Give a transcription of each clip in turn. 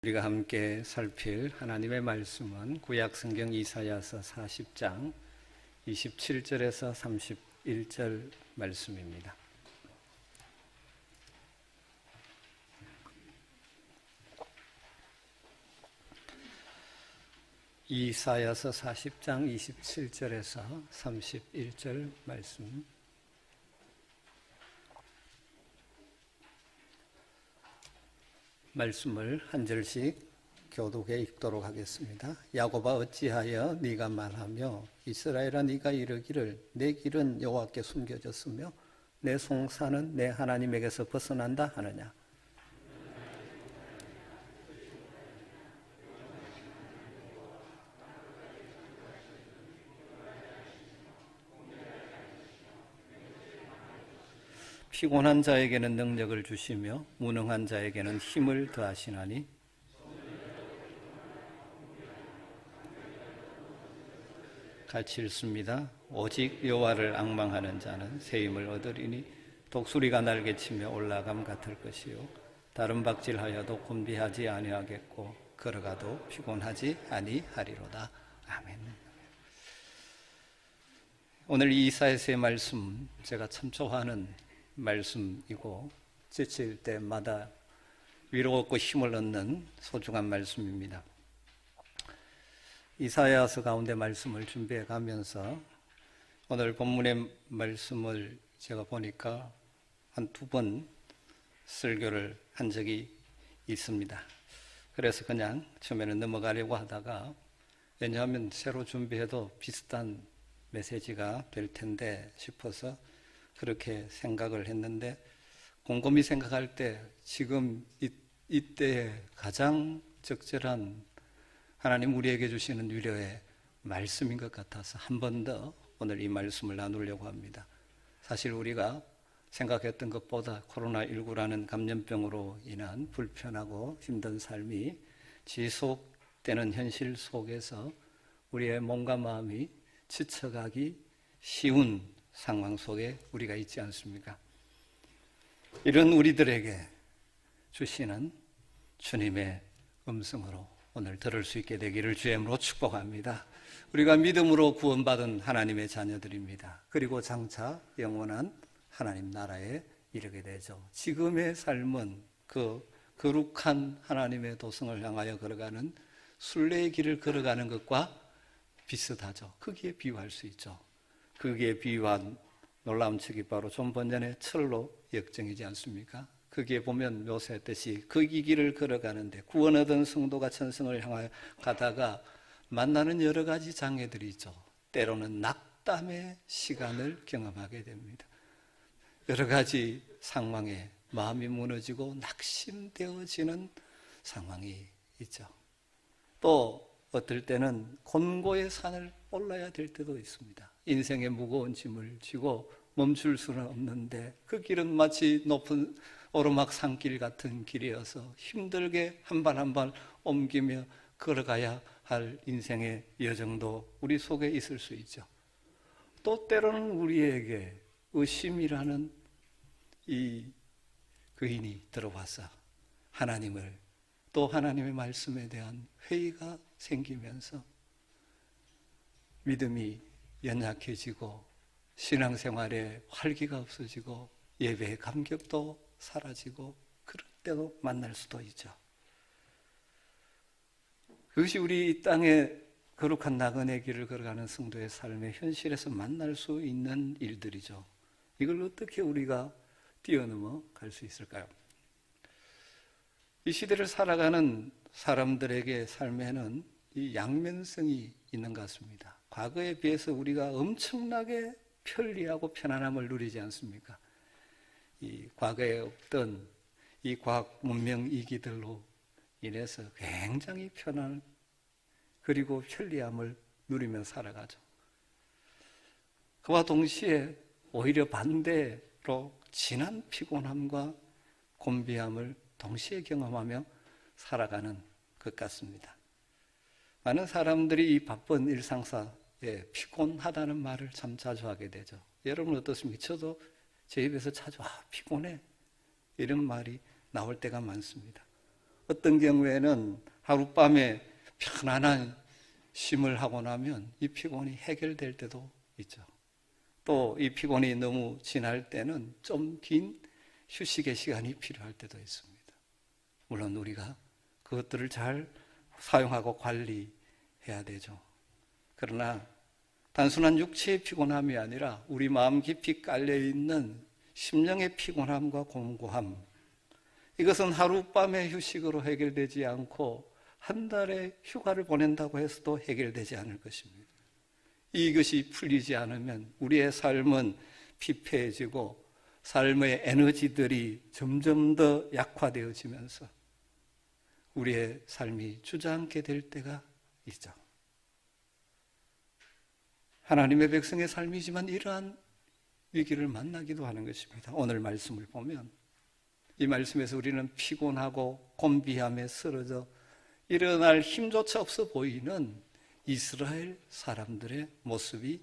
우리가 함께 살필 하나님의 말씀은 구약성경 이사야서 40장 27절에서 31절 말씀입니다. 이사야서 40장 27절에서 31절 말씀. 말씀을 한 절씩 교독해 읽도록 하겠습니다. 야곱아 어찌하여 네가 말하며 이스라엘아 네가 이르기를 내 길은 여호와께 숨겨졌으며 내 송사는 내 하나님에게서 벗어난다 하느냐. 피곤한 자에게는 능력을 주시며 무능한 자에게는 힘을 더하시나니 같이 읽습니다. 오직 여호와를 앙망하는 자는 새 힘을 얻으리니 독수리가 날개치며 올라감 같을 것이요 다른 박질하여도 곤비하지 아니하겠고 걸어가도 피곤하지 아니하리로다. 아멘. 오늘 이 이사야서의 말씀 제가 참 좋아하는 말씀이고 지칠 때마다 위로 얻고 힘을 얻는 소중한 말씀입니다. 이사야서 가운데 말씀을 준비해 가면서 오늘 본문의 말씀을 제가 보니까 한 두 번 설교를 한 적이 있습니다. 그래서 그냥 처음에는 넘어가려고 하다가 왜냐하면 새로 준비해도 비슷한 메시지가 될 텐데 싶어서 그렇게 생각을 했는데 곰곰이 생각할 때 지금 이때에 가장 적절한 하나님 우리에게 주시는 위로의 말씀인 것 같아서 한 번 더 오늘 이 말씀을 나누려고 합니다. 사실 우리가 생각했던 것보다 코로나19라는 감염병으로 인한 불편하고 힘든 삶이 지속되는 현실 속에서 우리의 몸과 마음이 지쳐가기 쉬운 상황 속에 우리가 있지 않습니까? 이런 우리들에게 주시는 주님의 음성으로 오늘 들을 수 있게 되기를 주의 이름으로 축복합니다. 우리가 믿음으로 구원받은 하나님의 자녀들입니다. 그리고 장차 영원한 하나님 나라에 이르게 되죠. 지금의 삶은 그 거룩한 하나님의 도성을 향하여 걸어가는 순례의 길을 걸어가는 것과 비슷하죠. 거기에 비유할 수 있죠. 거기에 비유한 놀라운 책이 바로 좀 번전의 철로 역정이지 않습니까? 거기에 보면 묘사했듯이 거기 길을 걸어가는데 구원 얻은 성도가 천성을 향하여 가다가 만나는 여러 가지 장애들이 있죠. 때로는 낙담의 시간을 경험하게 됩니다. 여러 가지 상황에 마음이 무너지고 낙심되어지는 상황이 있죠. 또 어떨 때는 곤고의 산을 올라야 될 때도 있습니다. 인생의 무거운 짐을 지고 멈출 수는 없는데 그 길은 마치 높은 오르막 산길 같은 길이어서 힘들게 한 발 한 발 옮기며 걸어가야 할 인생의 여정도 우리 속에 있을 수 있죠. 또 때로는 우리에게 의심이라는 이 거인이 들어와서 하나님을 또 하나님의 말씀에 대한 회의가 생기면서 믿음이 연약해지고 신앙생활에 활기가 없어지고 예배의 감격도 사라지고 그럴 때도 만날 수도 있죠. 그것이 우리 이 땅에 거룩한 나그네 길을 걸어가는 성도의 삶의 현실에서 만날 수 있는 일들이죠. 이걸 어떻게 우리가 뛰어넘어 갈 수 있을까요? 이 시대를 살아가는 사람들에게 삶에는 이 양면성이 있는 것 같습니다. 과거에 비해서 우리가 엄청나게 편리하고 편안함을 누리지 않습니까? 이 과거에 없던 이 과학 문명 이기들로 인해서 굉장히 편안 그리고 편리함을 누리며 살아가죠. 그와 동시에 오히려 반대로 진한 피곤함과 곤비함을 동시에 경험하며 살아가는 것 같습니다. 많은 사람들이 이 바쁜 일상사에 피곤하다는 말을 참 자주 하게 되죠. 여러분 어떻습니까? 저도 제 입에서 자주 피곤해 이런 말이 나올 때가 많습니다. 어떤 경우에는 하룻밤에 편안한 쉼을 하고 나면 이 피곤이 해결될 때도 있죠. 또 이 피곤이 너무 지날 때는 좀 긴 휴식의 시간이 필요할 때도 있습니다. 물론 우리가 그것들을 잘 사용하고 관리해야 되죠. 그러나 단순한 육체의 피곤함이 아니라 우리 마음 깊이 깔려있는 심령의 피곤함과 공고함, 이것은 하룻밤의 휴식으로 해결되지 않고 한 달의 휴가를 보낸다고 해서도 해결되지 않을 것입니다. 이것이 풀리지 않으면 우리의 삶은 피폐해지고 삶의 에너지들이 점점 더 약화되어지면서 우리의 삶이 주저앉게 될 때가 있죠. 하나님의 백성의 삶이지만 이러한 위기를 만나기도 하는 것입니다. 오늘 말씀을 보면 이 말씀에서 우리는 피곤하고 곤비함에 쓰러져 일어날 힘조차 없어 보이는 이스라엘 사람들의 모습이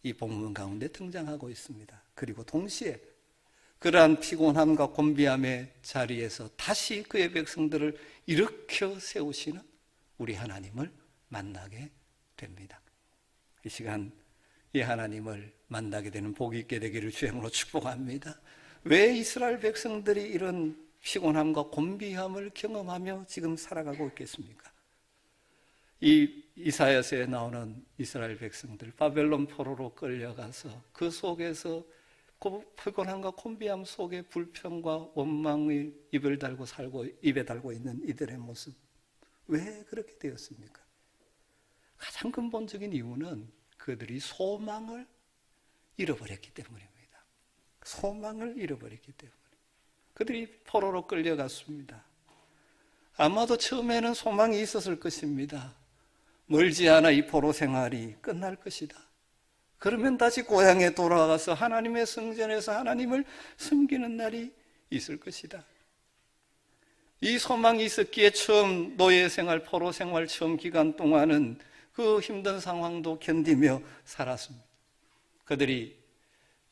이 본문 가운데 등장하고 있습니다. 그리고 동시에 그러한 피곤함과 곤비함의 자리에서 다시 그의 백성들을 일으켜 세우시는 우리 하나님을 만나게 됩니다. 이 시간 이 하나님을 만나게 되는 복이 있게 되기를 주임으로 축복합니다. 왜 이스라엘 백성들이 이런 피곤함과 곤비함을 경험하며 지금 살아가고 있겠습니까? 이 이사야서에 나오는 이스라엘 백성들 바벨론 포로로 끌려가서 그 속에서 피곤함과 곤비함 속에 불평과 원망의 입에 달고 있는 이들의 모습, 왜 그렇게 되었습니까? 가장 근본적인 이유는 그들이 소망을 잃어버렸기 때문입니다. 소망을 잃어버렸기 때문에 그들이 포로로 끌려갔습니다. 아마도 처음에는 소망이 있었을 것입니다. 멀지 않아 이 포로 생활이 끝날 것이다. 그러면 다시 고향에 돌아가서 하나님의 성전에서 하나님을 섬기는 날이 있을 것이다. 이 소망이 있었기에 처음 노예 생활, 포로 생활 처음 기간 동안은 그 힘든 상황도 견디며 살았습니다. 그들이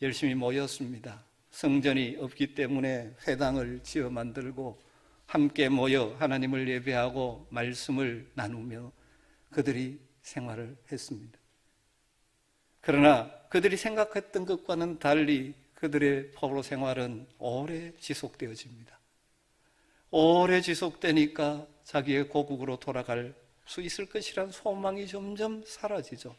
열심히 모였습니다. 성전이 없기 때문에 회당을 지어 만들고 함께 모여 하나님을 예배하고 말씀을 나누며 그들이 생활을 했습니다. 그러나 그들이 생각했던 것과는 달리 그들의 포로 생활은 오래 지속되어집니다. 오래 지속되니까 자기의 고국으로 돌아갈 수 있을 것이란 소망이 점점 사라지죠.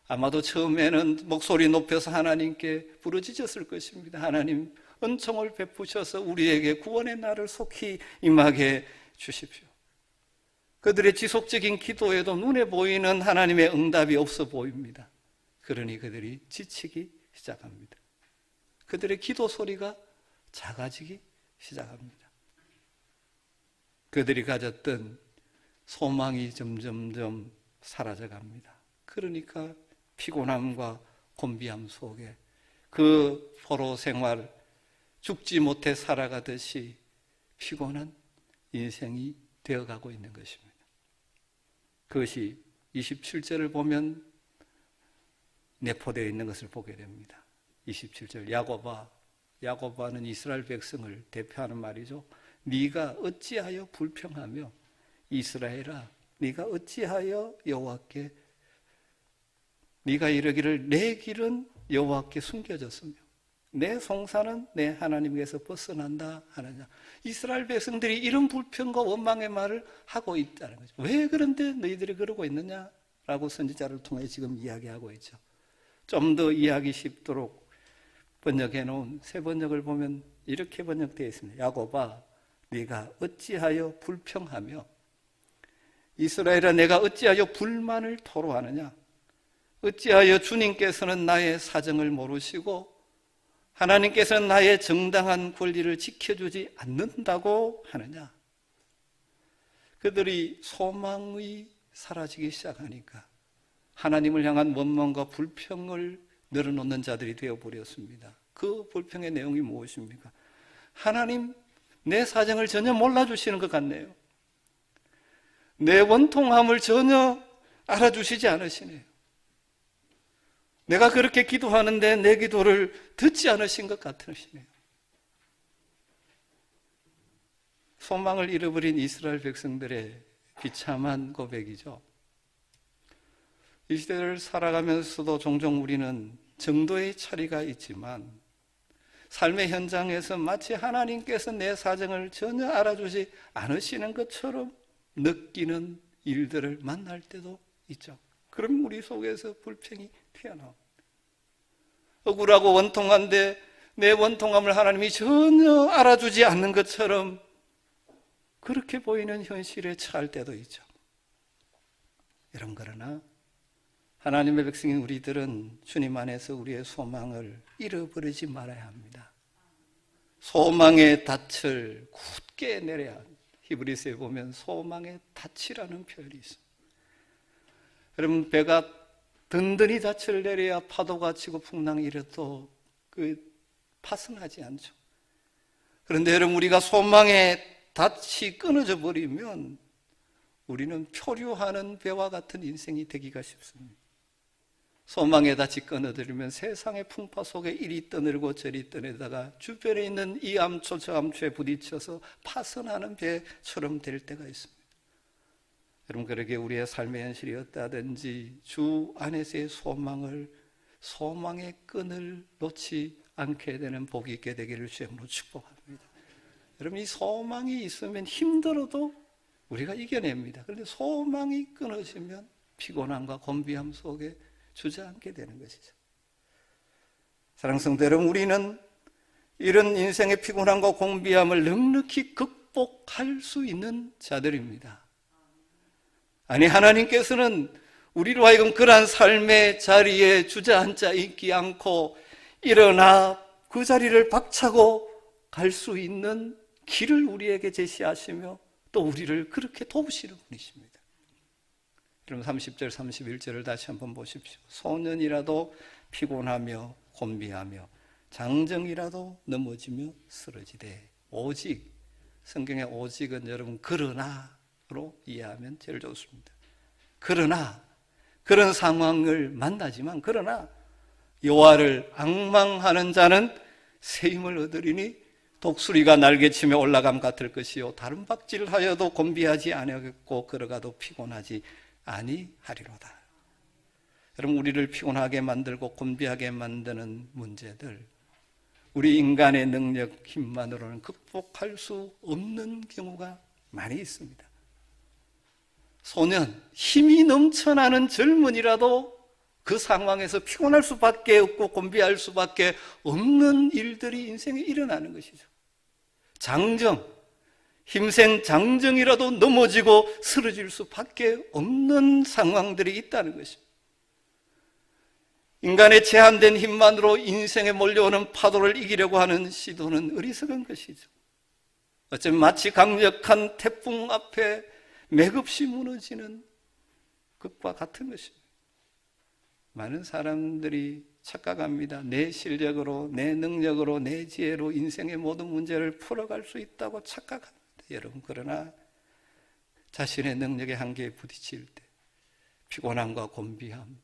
아마도 처음에는 목소리 높여서 하나님께 부르짖었을 것입니다. 하나님, 은총을 베푸셔서 우리에게 구원의 날을 속히 임하게 주십시오. 그들의 지속적인 기도에도 눈에 보이는 하나님의 응답이 없어 보입니다. 그러니 그들이 지치기 시작합니다. 그들의 기도 소리가 작아지기 시작합니다. 그들이 가졌던 소망이 점점점 사라져갑니다. 그러니까 피곤함과 곤비함 속에 그 포로 생활, 죽지 못해 살아가듯이 피곤한 인생이 되어가고 있는 것입니다. 그것이 27절을 보면 내포되어 있는 것을 보게 됩니다. 27절, 야고바는 이스라엘 백성을 대표하는 말이죠. 네가 어찌하여 불평하며 이스라엘아, 네가 어찌하여 여호와께, 네가 이르기를 내 길은 여호와께 숨겨졌으며 내 송사는 내 하나님께서 벗어난다 하느냐. 이스라엘 백성들이 이런 불평과 원망의 말을 하고 있다는 거죠. 왜 그런데 너희들이 그러고 있느냐라고 선지자를 통해 지금 이야기하고 있죠. 좀 더 이해하기 쉽도록 번역해 놓은 새 번역을 보면 이렇게 번역되어 있습니다. 야고바, 네가 어찌하여 불평하며 이스라엘아, 내가 어찌하여 불만을 토로하느냐. 어찌하여 주님께서는 나의 사정을 모르시고 하나님께서는 나의 정당한 권리를 지켜주지 않는다고 하느냐. 그들이 소망이 사라지기 시작하니까 하나님을 향한 원망과 불평을 늘어놓는 자들이 되어버렸습니다. 그 불평의 내용이 무엇입니까? 하나님, 내 사정을 전혀 몰라주시는 것 같네요. 내 원통함을 전혀 알아주시지 않으시네요. 내가 그렇게 기도하는데 내 기도를 듣지 않으신 것 같으시네요. 소망을 잃어버린 이스라엘 백성들의 비참한 고백이죠. 이 시대를 살아가면서도 종종 우리는 정도의 차이가 있지만 삶의 현장에서 마치 하나님께서 내 사정을 전혀 알아주지 않으시는 것처럼 느끼는 일들을 만날 때도 있죠. 그럼 우리 속에서 불평이 튀어나옵니다. 억울하고 원통한데 내 원통함을 하나님이 전혀 알아주지 않는 것처럼 그렇게 보이는 현실에 처할 때도 있죠. 여러분, 그러나 하나님의 백성인 우리들은 주님 안에서 우리의 소망을 잃어버리지 말아야 합니다. 소망의 닻을 굳게 내려야 합니다. 히브리서에 보면 소망의 닻이라는 표현이 있습니다. 여러분, 배가 든든히 닻을 내려야 파도가 치고 풍랑이 일어도 파손하지 않죠. 그런데 여러분, 우리가 소망의 닻이 끊어져 버리면 우리는 표류하는 배와 같은 인생이 되기가 쉽습니다. 소망의 닻이 끊어들면 세상의 풍파 속에 이리 떠늘고 저리 떠내다가 주변에 있는 이 암초 저 암초에 부딪혀서 파손하는 배처럼 될 때가 있습니다. 여러분, 그러게 우리의 삶의 현실이 어떠하든지 주 안에서의 소망의 끈을 놓지 않게 되는 복이 있게 되기를 주님으로 축복합니다. 여러분, 이 소망이 있으면 힘들어도 우리가 이겨냅니다. 그런데 소망이 끊어지면 피곤함과 곤비함 속에 주저앉게 되는 것이죠. 사랑하는 성도 여러분, 우리는 이런 인생의 피곤함과 곤비함을 넉넉히 극복할 수 있는 자들입니다. 아니, 하나님께서는 우리로 하여금 그러한 삶의 자리에 주저앉아 있지 않고 일어나 그 자리를 박차고 갈 수 있는 길을 우리에게 제시하시며 또 우리를 그렇게 도우시는 분이십니다. 그럼 30절 31절을 다시 한번 보십시오. 소년이라도 피곤하며 곤비하며 장정이라도 넘어지며 쓰러지되 오직, 성경의 오직은 여러분 그러나로 이해하면 제일 좋습니다. 그러나 그런 상황을 만나지만 그러나 여호와를 앙망하는 자는 새 힘을 얻으리니 독수리가 날개치며 올라감 같을 것이요 다른 박질하여도 곤비하지 아니하겠고 걸어가도 피곤하지 아니하리로다. 여러분, 우리를 피곤하게 만들고 곤비하게 만드는 문제들, 우리 인간의 능력, 힘만으로는 극복할 수 없는 경우가 많이 있습니다. 소년, 힘이 넘쳐나는 젊은이라도 그 상황에서 피곤할 수밖에 없고 곤비할 수밖에 없는 일들이 인생에 일어나는 것이죠. 장정, 힘센 장정이라도 넘어지고 쓰러질 수밖에 없는 상황들이 있다는 것입니다. 인간의 제한된 힘만으로 인생에 몰려오는 파도를 이기려고 하는 시도는 어리석은 것이죠. 어쩌면 마치 강력한 태풍 앞에 맥없이 무너지는 것과 같은 것입니다. 많은 사람들이 착각합니다. 내 실력으로, 내 능력으로, 내 지혜로 인생의 모든 문제를 풀어갈 수 있다고 착각합니다. 여러분, 그러나 자신의 능력의 한계에 부딪힐 때 피곤함과 곤비함,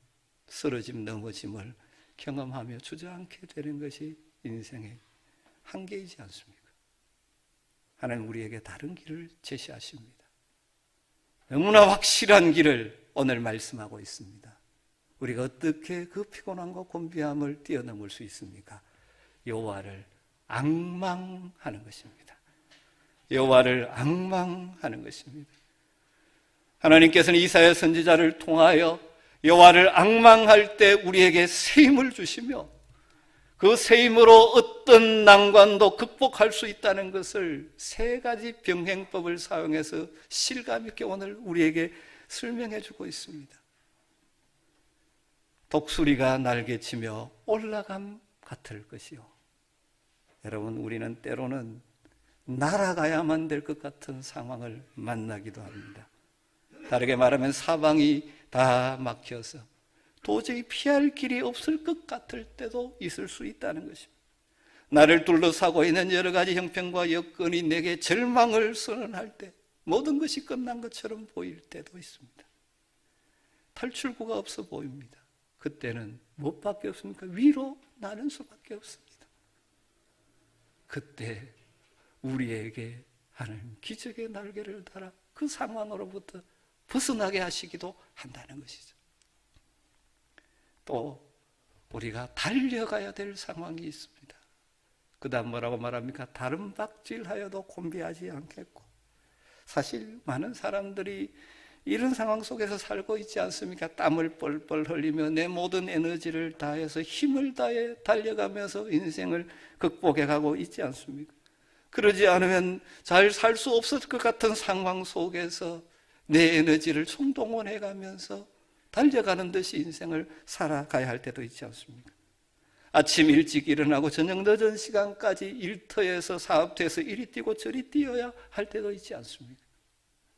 쓰러짐, 넘어짐을 경험하며 주저앉게 되는 것이 인생의 한계이지 않습니까? 하나님 우리에게 다른 길을 제시하십니다. 너무나 확실한 길을 오늘 말씀하고 있습니다. 우리가 어떻게 그 피곤함과 곤비함을 뛰어넘을 수 있습니까? 여호와를 앙망하는 것입니다. 여호와를 앙망하는 것입니다. 하나님께서는 이사야 선지자를 통하여 여호와를 앙망할 때 우리에게 새 힘을 주시며 그 새 힘으로 어떤 난관도 극복할 수 있다는 것을 세 가지 병행법을 사용해서 실감 있게 오늘 우리에게 설명해 주고 있습니다. 독수리가 날개치며 올라감 같을 것이요. 여러분, 우리는 때로는 날아가야만 될 것 같은 상황을 만나기도 합니다. 다르게 말하면 사방이 다 막혀서 도저히 피할 길이 없을 것 같을 때도 있을 수 있다는 것입니다. 나를 둘러싸고 있는 여러 가지 형편과 여건이 내게 절망을 선언할 때 모든 것이 끝난 것처럼 보일 때도 있습니다. 탈출구가 없어 보입니다. 그때는 무엇밖에 없습니까? 위로 나는 수밖에 없습니다. 그때 우리에게 하나님 기적의 날개를 달아 그 상황으로부터 벗어나게 하시기도 한다는 것이죠. 또 우리가 달려가야 될 상황이 있습니다. 그 다음 뭐라고 말합니까? 다른 박질하여도 곤비하지 않겠고. 사실 많은 사람들이 이런 상황 속에서 살고 있지 않습니까? 땀을 뻘뻘 흘리며 내 모든 에너지를 다해서 힘을 다해 달려가면서 인생을 극복해 가고 있지 않습니까? 그러지 않으면 잘 살 수 없을 것 같은 상황 속에서 내 에너지를 총동원해 가면서 달려가는 듯이 인생을 살아가야 할 때도 있지 않습니까? 아침 일찍 일어나고 저녁 늦은 시간까지 일터에서 사업터에서 이리 뛰고 저리 뛰어야 할 때도 있지 않습니까?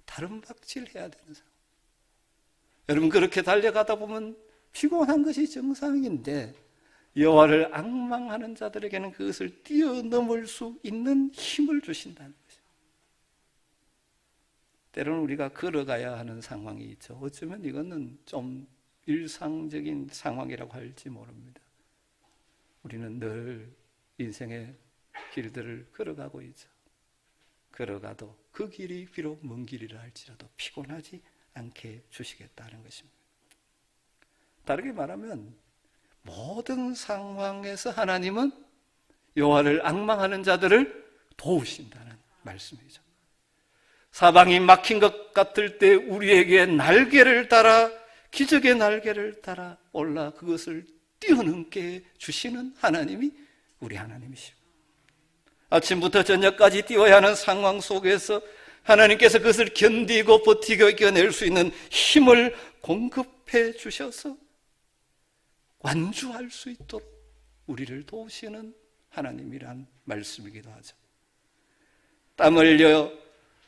다른 박질해야 되는 상황. 여러분 그렇게 달려가다 보면 피곤한 것이 정상인데 여호와를 앙망하는 자들에게는 그것을 뛰어넘을 수 있는 힘을 주신다는 것이죠. 때로는 우리가 걸어가야 하는 상황이 있죠. 어쩌면 이거는 좀 일상적인 상황이라고 할지 모릅니다. 우리는 늘 인생의 길들을 걸어가고 있죠. 걸어가도 그 길이 비록 먼 길이라 할지라도 피곤하지 않게 주시겠다는 것입니다. 다르게 말하면 모든 상황에서 하나님은 여호와를 앙망하는 자들을 도우신다는 말씀이죠. 사방이 막힌 것 같을 때 우리에게 날개를 달아 기적의 날개를 달아 올라 그것을 뛰어넘게 주시는 하나님이 우리 하나님이십니다. 아침부터 저녁까지 뛰어야 하는 상황 속에서 하나님께서 그것을 견디고 버티고 이겨낼 수 있는 힘을 공급해 주셔서 완주할 수 있도록 우리를 도우시는 하나님이란 말씀이기도 하죠. 땀 흘려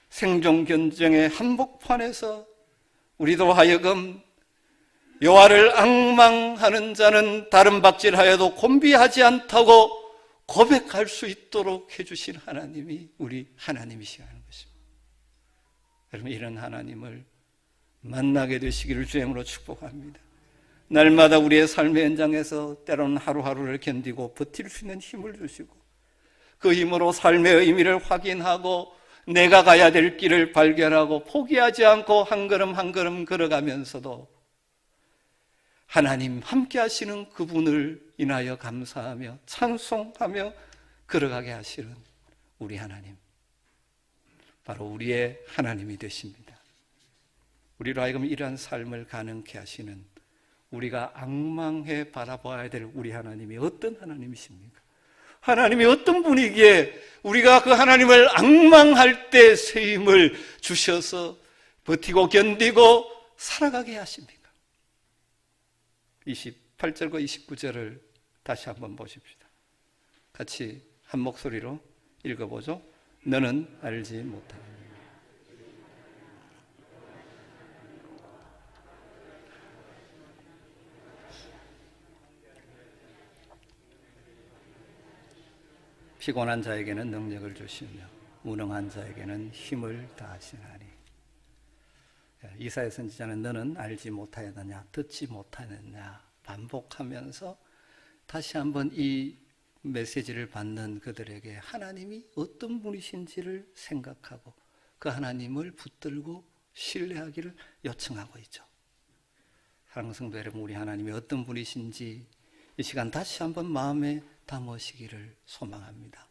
생존 견정의 한복판에서 우리도 하여금 여호와를 앙망하는 자는 다른 박질하여도 곤비하지 않다고 고백할 수 있도록 해주신 하나님이 우리 하나님이시라는 것입니다. 여러분 이런 하나님을 만나게 되시기를 주님으로 축복합니다. 날마다 우리의 삶의 현장에서 때로는 하루하루를 견디고 버틸 수 있는 힘을 주시고 그 힘으로 삶의 의미를 확인하고 내가 가야 될 길을 발견하고 포기하지 않고 한 걸음 한 걸음 걸어가면서도 하나님 함께 하시는 그분을 인하여 감사하며 찬송하며 걸어가게 하시는 우리 하나님, 바로 우리의 하나님이 되십니다. 우리로 하여금 이러한 삶을 가능케 하시는, 우리가 앙망해 바라봐야 될 우리 하나님이 어떤 하나님이십니까? 하나님이 어떤 분이기에 우리가 그 하나님을 앙망할 때 새 힘을 주셔서 버티고 견디고 살아가게 하십니까? 28절과 29절을 다시 한번 보십시다. 같이 한 목소리로 읽어보죠. 너는 알지 못하느냐. 피곤한 자에게는 능력을 주시며 무능한 자에게는 힘을 다하시나니. 이사야 선지자는 너는 알지 못하였느냐, 듣지 못하였느냐 반복하면서 다시 한번 이 메시지를 받는 그들에게 하나님이 어떤 분이신지를 생각하고 그 하나님을 붙들고 신뢰하기를 요청하고 있죠. 사랑하는 성도 여러분, 우리 하나님이 어떤 분이신지 이 시간 다시 한번 마음에 담으시기를 소망합니다.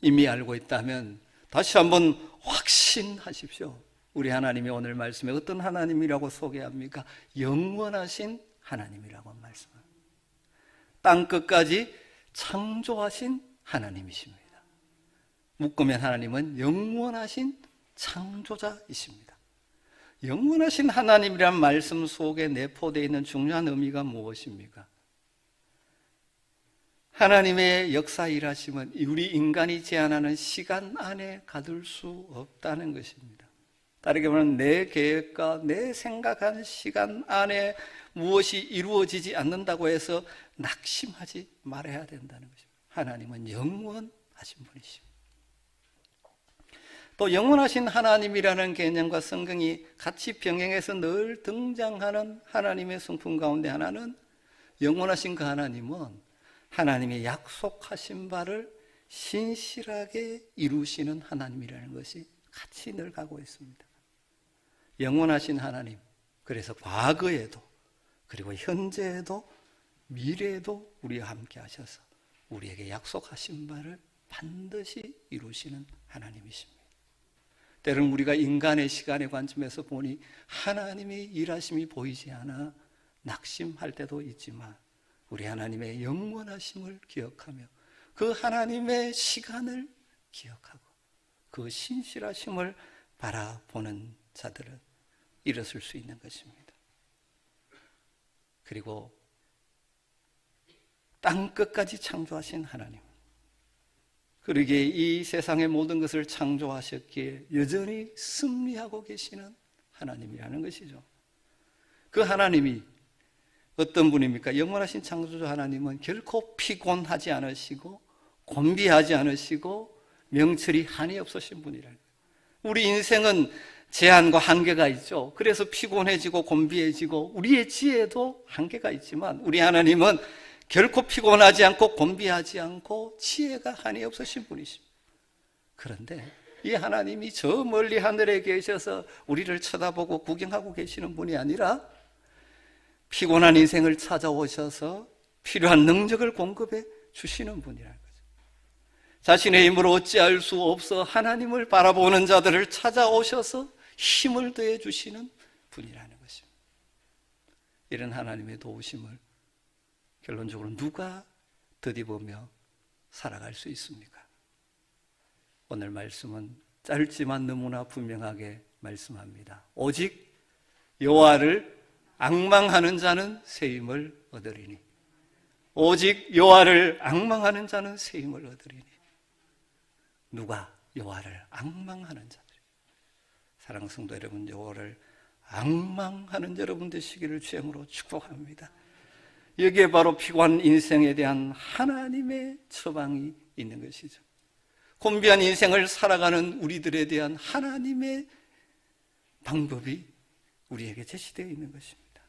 이미 알고 있다면 다시 한번 확신하십시오. 우리 하나님이 오늘 말씀에 어떤 하나님이라고 소개합니까? 영원하신 하나님이라고 말씀합니다. 땅끝까지 창조하신 하나님이십니다. 묶으면 하나님은 영원하신 창조자이십니다. 영원하신 하나님이란 말씀 속에 내포되어 있는 중요한 의미가 무엇입니까? 하나님의 역사 일하심은 우리 인간이 제한하는 시간 안에 가둘 수 없다는 것입니다. 다르게 말하면 내 계획과 내 생각한 시간 안에 무엇이 이루어지지 않는다고 해서 낙심하지 말아야 된다는 것입니다. 하나님은 영원하신 분이십니다. 또 영원하신 하나님이라는 개념과 성경이 같이 병행해서 늘 등장하는 하나님의 성품 가운데 하나는, 영원하신 그 하나님은 하나님의 약속하신 바를 신실하게 이루시는 하나님이라는 것이 같이 늘 가고 있습니다. 영원하신 하나님, 그래서 과거에도 그리고 현재에도 미래에도 우리와 함께 하셔서 우리에게 약속하신 바를 반드시 이루시는 하나님이십니다. 때로는 우리가 인간의 시간의 관점에서 보니 하나님의 일하심이 보이지 않아 낙심할 때도 있지만 우리 하나님의 영원하심을 기억하며 그 하나님의 시간을 기억하고 그 신실하심을 바라보는 자들은 일어설 수 있는 것입니다. 그리고 땅끝까지 창조하신 하나님, 그러기에 이 세상의 모든 것을 창조하셨기에 여전히 승리하고 계시는 하나님이라는 것이죠. 그 하나님이 어떤 분입니까? 영원하신 창조주 하나님은 결코 피곤하지 않으시고 곤비하지 않으시고 명철이 한이 없으신 분이라는 거예요. 우리 인생은 제한과 한계가 있죠. 그래서 피곤해지고 곤비해지고 우리의 지혜도 한계가 있지만 우리 하나님은 결코 피곤하지 않고 곤비하지 않고 지혜가 한이 없으신 분이십니다. 그런데 이 하나님이 저 멀리 하늘에 계셔서 우리를 쳐다보고 구경하고 계시는 분이 아니라 피곤한 인생을 찾아오셔서 필요한 능력을 공급해 주시는 분이라는 거죠. 자신의 힘으로 어찌할 수 없어 하나님을 바라보는 자들을 찾아오셔서 힘을 더해 주시는 분이라는 것입니다. 이런 하나님의 도우심을 결론적으로 누가 덧입으며 살아갈 수 있습니까? 오늘 말씀은 짧지만 너무나 분명하게 말씀합니다. 오직 여호와를 앙망하는 자는 새 힘을 얻으리니, 오직 여호와를 앙망하는 자는 새 힘을 얻으리니. 누가? 여호와를 앙망하는 자들. 사랑하는 성도 여러분, 여호와를 앙망하는 여러분 되시기를 주님으로 축복합니다. 여기에 바로 피곤한 인생에 대한 하나님의 처방이 있는 것이죠. 곤비한 인생을 살아가는 우리들에 대한 하나님의 방법이 우리에게 제시되어 있는 것입니다.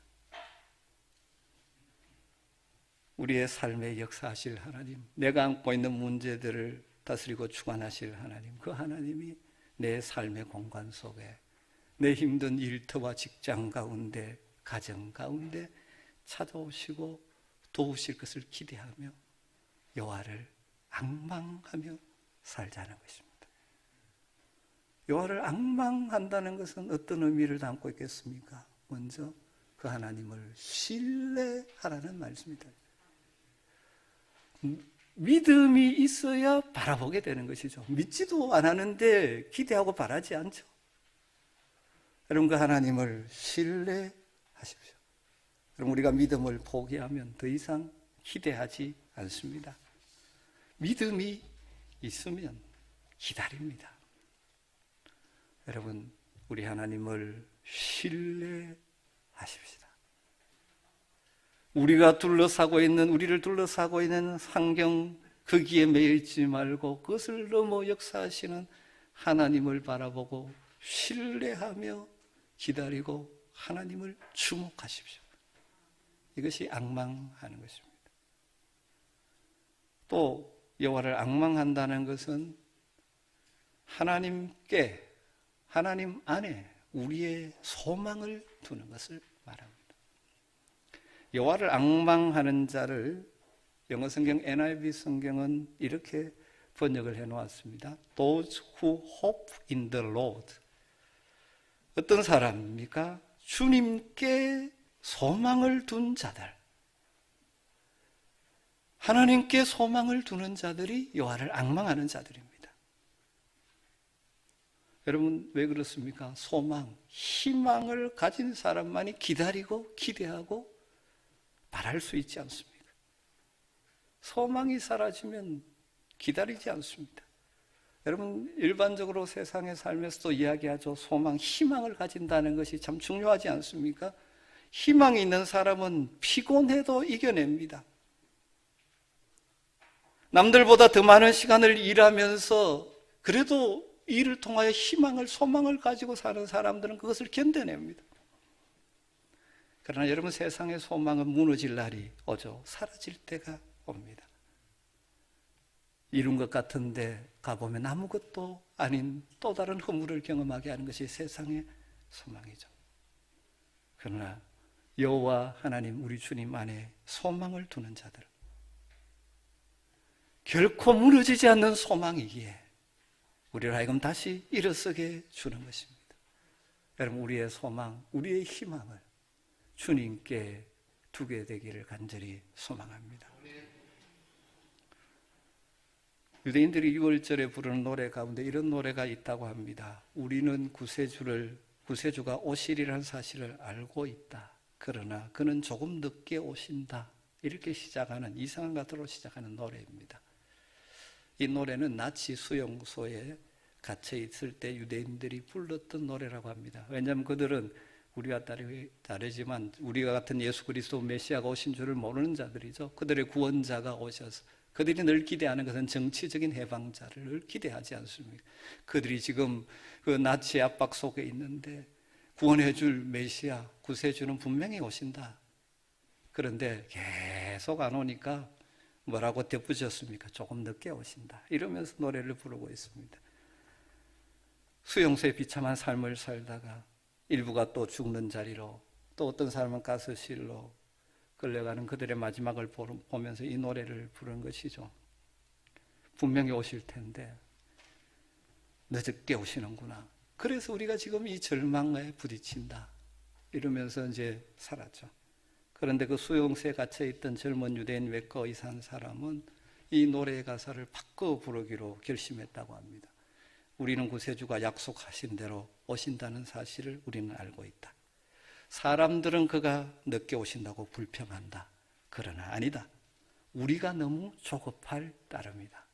우리의 삶에 역사하실 하나님, 내가 안고 있는 문제들을 다스리고 주관하실 하나님, 그 하나님이 내 삶의 공간 속에 내 힘든 일터와 직장 가운데, 가정 가운데 찾아오시고 도우실 것을 기대하며 여호와를 앙망하며 살자는 것입니다. 여호와를 앙망한다는 것은 어떤 의미를 담고 있겠습니까? 먼저 그 하나님을 신뢰하라는 말씀입니다. 믿음이 있어야 바라보게 되는 것이죠. 믿지도 않았는데 기대하고 바라지 않죠. 여러분, 그 하나님을 신뢰하십시오. 그럼 우리가 믿음을 포기하면 더 이상 기대하지 않습니다. 믿음이 있으면 기다립니다. 여러분, 우리 하나님을 신뢰하십시다. 우리를 둘러싸고 있는 환경, 거기에 매여 있지 말고 그것을 넘어 역사하시는 하나님을 바라보고 신뢰하며 기다리고 하나님을 주목하십시오. 이것이 앙망하는 것입니다. 또 여호와를 앙망한다는 것은 하나님 안에 우리의 소망을 두는 것을 말합니다. 여호와를 앙망하는 자를 영어 성경 NIV 성경은 이렇게 번역을 해놓았습니다. Those who hope in the Lord. 어떤 사람입니까? 주님께 소망을 둔 자들, 하나님께 소망을 두는 자들이 여호와를 앙망하는 자들입니다. 여러분, 왜 그렇습니까? 소망, 희망을 가진 사람만이 기다리고 기대하고 바랄 수 있지 않습니까? 소망이 사라지면 기다리지 않습니다. 여러분, 일반적으로 세상의 삶에서도 이야기하죠. 소망, 희망을 가진다는 것이 참 중요하지 않습니까? 희망이 있는 사람은 피곤해도 이겨냅니다. 남들보다 더 많은 시간을 일하면서 그래도 이를 통하여 희망을, 소망을 가지고 사는 사람들은 그것을 견뎌냅니다. 그러나 여러분, 세상의 소망은 무너질 날이 오죠. 사라질 때가 옵니다. 이룬 것 같은데 가보면 아무것도 아닌 또 다른 허물을 경험하게 하는 것이 세상의 소망이죠. 그러나 여호와 하나님 우리 주님 안에 소망을 두는 자들, 결코 무너지지 않는 소망이기에 우리를 하여금 다시 일어서게 주는 것입니다. 여러분, 우리의 소망, 우리의 희망을 주님께 두게 되기를 간절히 소망합니다. 유대인들이 6월절에 부르는 노래 가운데 이런 노래가 있다고 합니다. 우리는 구세주가 오시리라는 사실을 알고 있다. 그러나 그는 조금 늦게 오신다. 이렇게 시작하는, 이상한 가사로 시작하는 노래입니다. 이 노래는 나치 수용소에 갇혀 있을 때 유대인들이 불렀던 노래라고 합니다. 왜냐하면 그들은 우리와 다르지만 우리와 같은 예수 그리스도 메시아가 오신 줄을 모르는 자들이죠. 그들의 구원자가 오셔서 그들이 늘 기대하는 것은 정치적인 해방자를 늘 기대하지 않습니까? 그들이 지금 그 나치의 압박 속에 있는데 구원해 줄 메시아, 구세주는 분명히 오신다. 그런데 계속 안 오니까 뭐라고 덧붙였습니까? 조금 늦게 오신다. 이러면서 노래를 부르고 있습니다. 수용소에 비참한 삶을 살다가 일부가 또 죽는 자리로, 또 어떤 사람은 가스실로 끌려가는 그들의 마지막을 보면서 이 노래를 부르는 것이죠. 분명히 오실 텐데 늦게 오시는구나. 그래서 우리가 지금 이 절망에 부딪힌다. 이러면서 이제 살았죠. 그런데 그 수용소에 갇혀있던 젊은 유대인 외과 의사 한 사람은 이 노래의 가사를 바꿔 부르기로 결심했다고 합니다. 우리는 구세주가 약속하신 대로 오신다는 사실을 우리는 알고 있다. 사람들은 그가 늦게 오신다고 불평한다. 그러나 아니다. 우리가 너무 조급할 따름이다.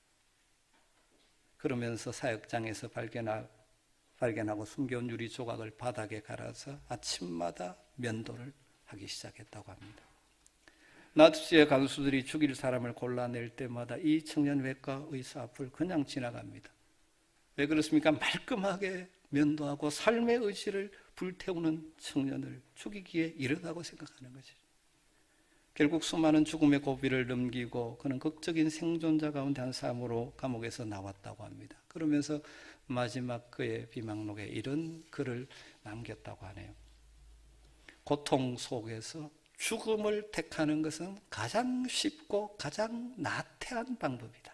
그러면서 사역장에서 발견하고 숨겨온 유리 조각을 바닥에 갈아서 아침마다 면도를 하기 시작했다고 합니다. 나치의 간수들이 죽일 사람을 골라낼 때마다 이 청년 외과 의사 앞을 그냥 지나갑니다. 왜 그렇습니까? 말끔하게 면도하고 삶의 의지를 불태우는 청년을 죽이기에 이르다고 생각하는 것이죠. 결국 수많은 죽음의 고비를 넘기고 그는 극적인 생존자 가운데 한 사람으로 감옥에서 나왔다고 합니다. 그러면서 마지막 그의 비망록에 이런 글을 남겼다고 하네요. 고통 속에서 죽음을 택하는 것은 가장 쉽고 가장 나태한 방법이다.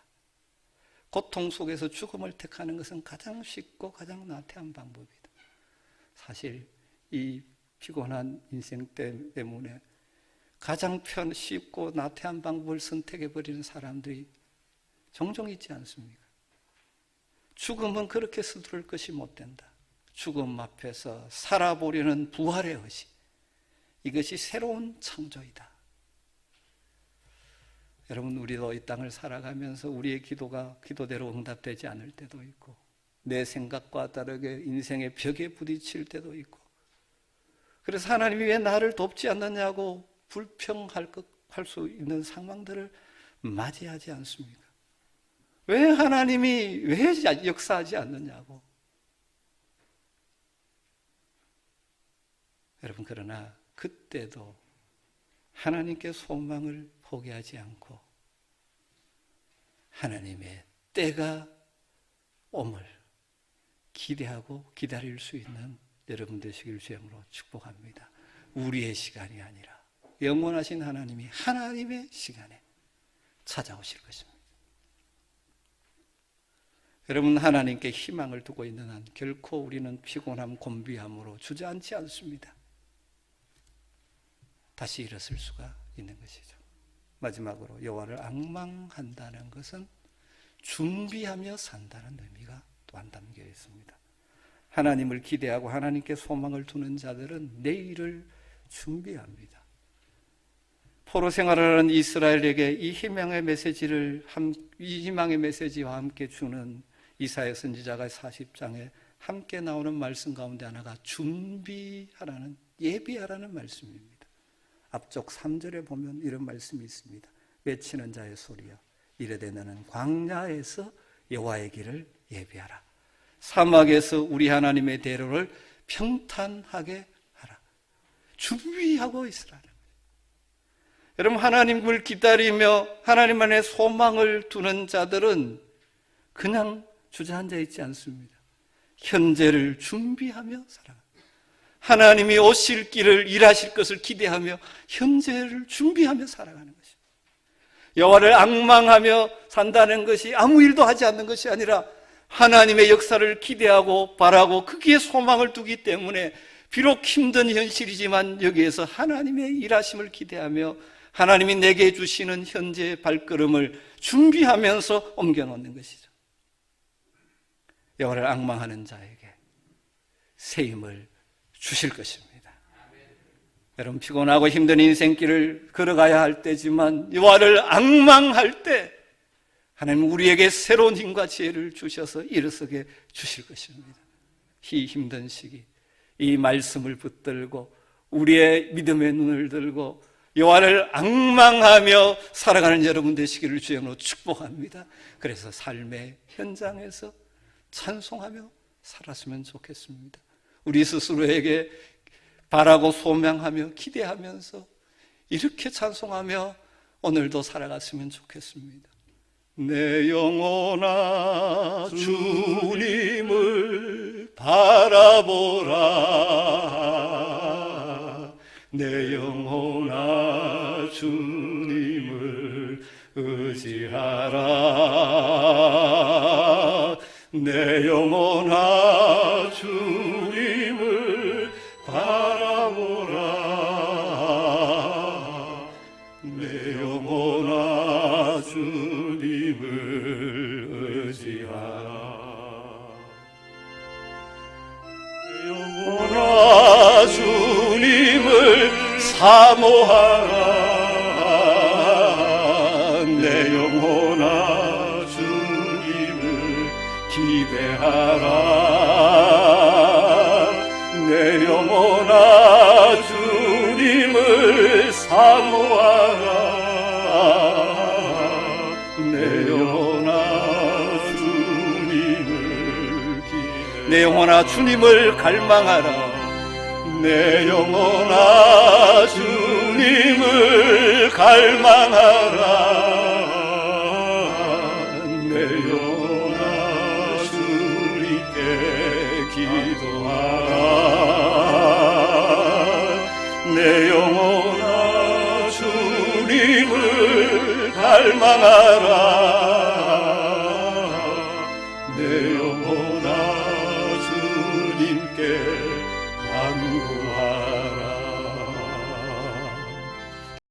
고통 속에서 죽음을 택하는 것은 가장 쉽고 가장 나태한 방법이다. 사실 이 피곤한 인생 때문에 가장 쉽고 나태한 방법을 선택해버리는 사람들이 종종 있지 않습니까? 죽음은 그렇게 서두를 것이 못 된다. 죽음 앞에서 살아보려는 부활의 의식, 이것이 새로운 창조이다. 여러분, 우리도 이 땅을 살아가면서 우리의 기도가 기도대로 응답되지 않을 때도 있고, 내 생각과 다르게 인생의 벽에 부딪힐 때도 있고, 그래서 하나님이 왜 나를 돕지 않느냐고 불평할 수 있는 상황들을 맞이하지 않습니까? 왜 하나님이 왜 역사하지 않느냐고. 여러분, 그러나 그때도 하나님께 소망을 포기하지 않고 하나님의 때가 옴을 기대하고 기다릴 수 있는 여러분 되시길 주님으로 축복합니다. 우리의 시간이 아니라 영원하신 하나님이 하나님의 시간에 찾아오실 것입니다. 여러분, 하나님께 희망을 두고 있는 한 결코 우리는 피곤함, 곤비함으로 주저앉지 않습니다. 다시 일어설 수가 있는 것이죠. 마지막으로 여호와를 앙망한다는 것은 준비하며 산다는 의미가 또한 담겨 있습니다. 하나님을 기대하고 하나님께 소망을 두는 자들은 내일을 준비합니다. 포로 생활을 하는 이스라엘에게 이 희망의 메시지와 함께 주는 이사야 선지자가 40장에 함께 나오는 말씀 가운데 하나가 준비하라는, 예비하라는 말씀입니다. 앞쪽 3절에 보면 이런 말씀이 있습니다. 외치는 자의 소리여, 이르되 너는 광야에서 여호와의 길을 예비하라. 사막에서 우리 하나님의 대로를 평탄하게 하라. 준비하고 있으라는 거예요. 여러분, 하나님을 기다리며 하나님 안에 소망을 두는 자들은 그냥 주저앉아 있지 않습니다. 현재를 준비하며 살아갑니다. 하나님이 오실 길을 일하실 것을 기대하며 현재를 준비하며 살아가는 것입니다. 여호와를 앙망하며 산다는 것이 아무 일도 하지 않는 것이 아니라 하나님의 역사를 기대하고 바라고 거기에 소망을 두기 때문에 비록 힘든 현실이지만 여기에서 하나님의 일하심을 기대하며 하나님이 내게 주시는 현재의 발걸음을 준비하면서 옮겨놓는 것이죠. 여호와를 앙망하는 자에게 새 힘을 주실 것입니다. 여러분, 피곤하고 힘든 인생길을 걸어가야 할 때지만 여호와를 앙망할 때 하나님 우리에게 새로운 힘과 지혜를 주셔서 일어서게 주실 것입니다. 이 힘든 시기, 이 말씀을 붙들고 우리의 믿음의 눈을 들고 여호와를 앙망하며 살아가는 여러분 되시기를 주님으로 축복합니다. 그래서 삶의 현장에서 찬송하며 살았으면 좋겠습니다. 우리 스스로에게 바라고 소망하며 기대하면서 이렇게 찬송하며 오늘도 살아갔으면 좋겠습니다. 내 영혼아 주님을 바라보라. 내 영혼아 주님을 의지하라. 내 영혼아 주님을 바라보라. 내 영혼아 주님을 의지하라. 내 영혼아 주님을 사모하라. 내 영혼아 주님을 기대하라. 내 영혼아 주님을 사모하라. 내 영혼아 주님을 기대하라. 내 영혼아 주님을 갈망하라. 내 영혼아 주님을 갈망하라. 내 영혼아 주님께 기도하라. 내 영혼아 주님을 갈망하라.